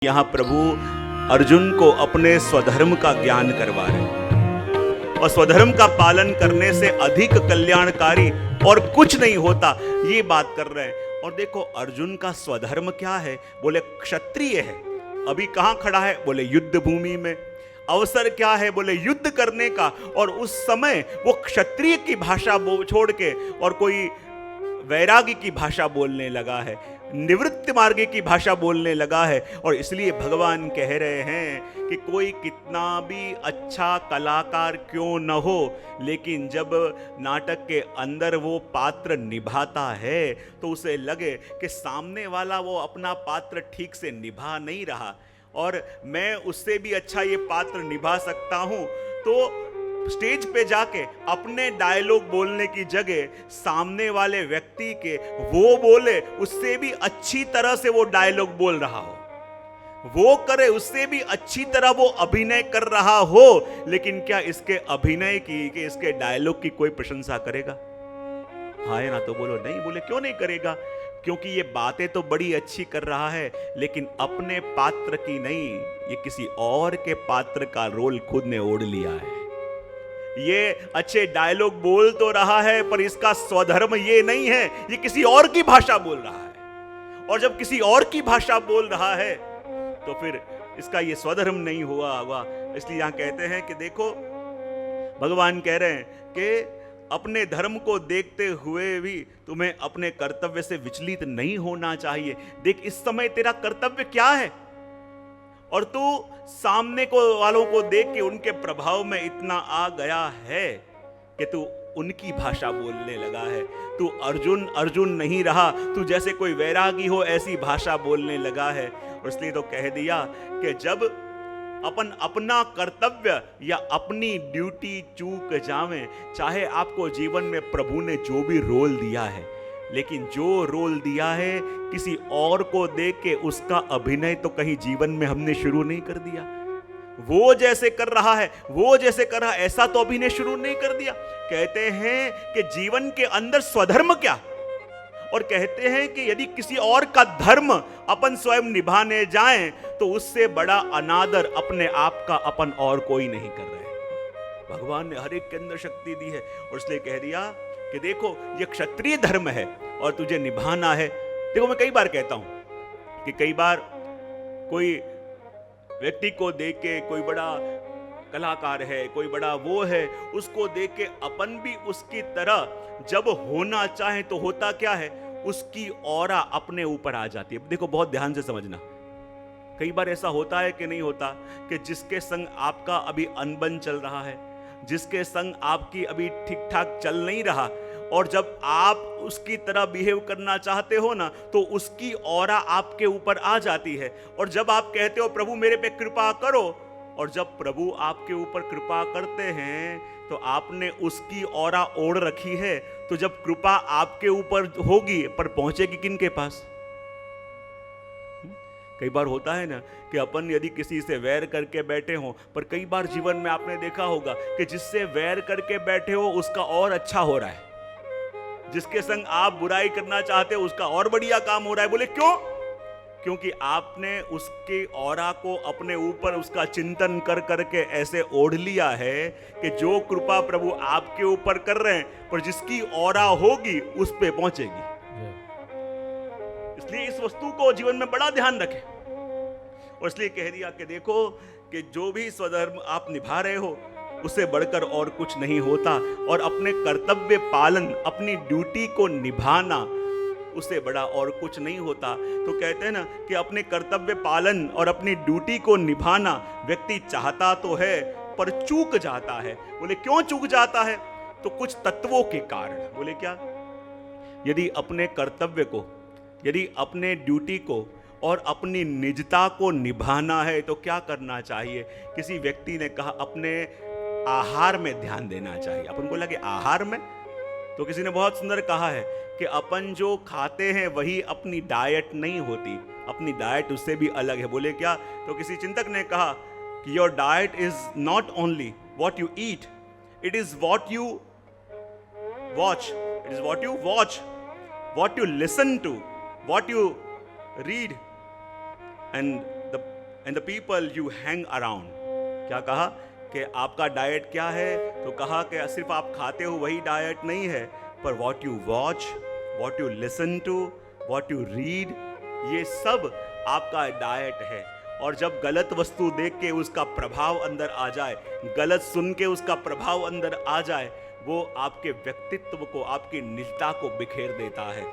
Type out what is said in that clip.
यहाँ प्रभु अर्जुन को अपने स्वधर्म का ज्ञान करवा रहे हैं और स्वधर्म का पालन करने से अधिक कल्याणकारी और कुछ नहीं होता, ये बात कर रहे हैं। और देखो अर्जुन का स्वधर्म क्या है, बोले क्षत्रिय है। अभी कहां खड़ा है, बोले युद्ध भूमि में। अवसर क्या है, बोले युद्ध करने का। और उस समय वो क्षत्रिय की भाषा छोड़ के और कोई वैरागी की भाषा बोलने लगा है, निवृत्त मार्गी की भाषा बोलने लगा है। और इसलिए भगवान कह रहे हैं कि कोई कितना भी अच्छा कलाकार क्यों न हो, लेकिन जब नाटक के अंदर वो पात्र निभाता है तो उसे लगे कि सामने वाला वो अपना पात्र ठीक से निभा नहीं रहा और मैं उससे भी अच्छा ये पात्र निभा सकता हूं, तो स्टेज पे जाके अपने डायलॉग बोलने की जगह सामने वाले व्यक्ति के वो बोले, उससे भी अच्छी तरह से वो डायलॉग बोल रहा हो, वो करे उससे भी अच्छी तरह वो अभिनय कर रहा हो, लेकिन क्या इसके अभिनय की कि इसके डायलॉग की कोई प्रशंसा करेगा? हाँ ना तो बोलो नहीं। बोले क्यों नहीं करेगा? क्योंकि ये बातें तो बड़ी अच्छी कर रहा है, लेकिन अपने पात्र की नहीं, ये किसी और के पात्र का रोल खुद ने ओढ़ लिया है। ये अच्छे डायलॉग बोल तो रहा है पर इसका स्वधर्म ये नहीं है, ये किसी और की भाषा बोल रहा है। और जब किसी और की भाषा बोल रहा है तो फिर इसका ये स्वधर्म नहीं हुआ। इसलिए यहां कहते हैं कि देखो भगवान कह रहे हैं कि अपने धर्म को देखते हुए भी तुम्हें अपने कर्तव्य से विचलित नहीं होना चाहिए। देख इस समय तेरा कर्तव्य क्या है, और तू सामने को वालों को देख के उनके प्रभाव में इतना आ गया है कि तू उनकी भाषा बोलने लगा है। तू अर्जुन अर्जुन नहीं रहा, तू जैसे कोई वैरागी हो ऐसी भाषा बोलने लगा है। और इसलिए तो कह दिया कि जब अपन अपना कर्तव्य या अपनी ड्यूटी चूक जावें, चाहे आपको जीवन में प्रभु ने जो भी रोल दिया है, लेकिन जो रोल दिया है किसी और को देख के उसका अभिनय तो कहीं जीवन में हमने शुरू नहीं कर दिया। वो जैसे कर रहा है, वो जैसे कर रहा है, ऐसा तो अभिनय शुरू नहीं कर दिया। कहते हैं कि जीवन के अंदर स्वधर्म क्या, और कहते हैं कि यदि किसी और का धर्म अपन स्वयं निभाने जाएं तो उससे बड़ा अनादर अपने आप का अपन और कोई नहीं कर रहे। भगवान ने हर एक के अंदर शक्ति दी है और इसलिए कह दिया कि देखो ये क्षत्रिय धर्म है और तुझे निभाना है। देखो मैं कई बार कहता हूं कि कई बार कोई व्यक्ति को देख के, कोई बड़ा कलाकार है, कोई बड़ा वो है, उसको देख के अपन भी उसकी तरह जब होना चाहे तो होता क्या है, उसकी ऑरा अपने ऊपर आ जाती है। देखो बहुत ध्यान से समझना, कई बार ऐसा होता है कि नहीं होता कि जिसके संग आपका अभी अनबन चल रहा है, जिसके संग आपकी अभी ठीक ठाक चल नहीं रहा, और जब आप उसकी तरह बिहेव करना चाहते हो ना तो उसकी ऑरा आपके ऊपर आ जाती है। और जब आप कहते हो प्रभु मेरे पे कृपा करो, और जब प्रभु आपके ऊपर कृपा करते हैं तो आपने उसकी ऑरा ओढ़ रखी है, तो जब कृपा आपके ऊपर होगी पर पहुंचेगी किन के पास? कई बार होता है ना कि अपन यदि किसी से वैर करके बैठे हो, पर कई बार जीवन में आपने देखा होगा कि जिससे वैर करके बैठे हो उसका और अच्छा हो रहा है, जिसके संग आप बुराई करना चाहते हो उसका और बढ़िया काम हो रहा है। बोले क्यों? क्योंकि आपने उसके ऑरा को अपने ऊपर उसका चिंतन कर करके ऐसे ओढ़ लिया है कि जो कृपा प्रभु आपके ऊपर कर रहे हैं पर जिसकी ऑरा होगी उस पे पहुंचेगी। इसलिए इस वस्तु को जीवन में बड़ा ध्यान रखें। और इसलिए कह दिया कि देखो कि जो भी स्वधर्म आप निभा रहे हो उससे बढ़कर और कुछ नहीं होता, और अपने कर्तव्य पालन, अपनी ड्यूटी को निभाना, उससे बड़ा और कुछ नहीं होता। तो कहते हैं ना कि अपने कर्तव्य पालन और अपनी ड्यूटी को निभाना व्यक्ति चाहता तो है पर चूक जाता है। बोले क्यों चूक जाता है? तो कुछ तत्वों के कारण। बोले क्या? यदि अपने कर्तव्य को, यदि अपने ड्यूटी को और अपनी निजता को निभाना है तो क्या करना चाहिए? किसी व्यक्ति ने कहा अपने आहार में ध्यान देना चाहिए। अपन को लगे आहार में, तो किसी ने बहुत सुंदर कहा है कि अपन जो खाते हैं वही अपनी डाइट नहीं होती, अपनी डाइट उससे भी अलग है। बोले क्या? तो किसी चिंतक ने कहा कि your diet is not only what you eat, it is what you watch, it is what you watch, what you listen to, what you read, and the and the people you hang around. क्या कहा कि आपका diet क्या है? तो कहा कि सिर्फ आप खाते हो वही डाइट नहीं है, पर what you watch, what you listen to, what you read, ये सब आपका डाइट है। और जब गलत वस्तु देख के उसका प्रभाव अंदर आ जाए, गलत सुन के उसका प्रभाव अंदर आ जाए, वो आपके व्यक्तित्व को, आपकी निजता को बिखेर देता है।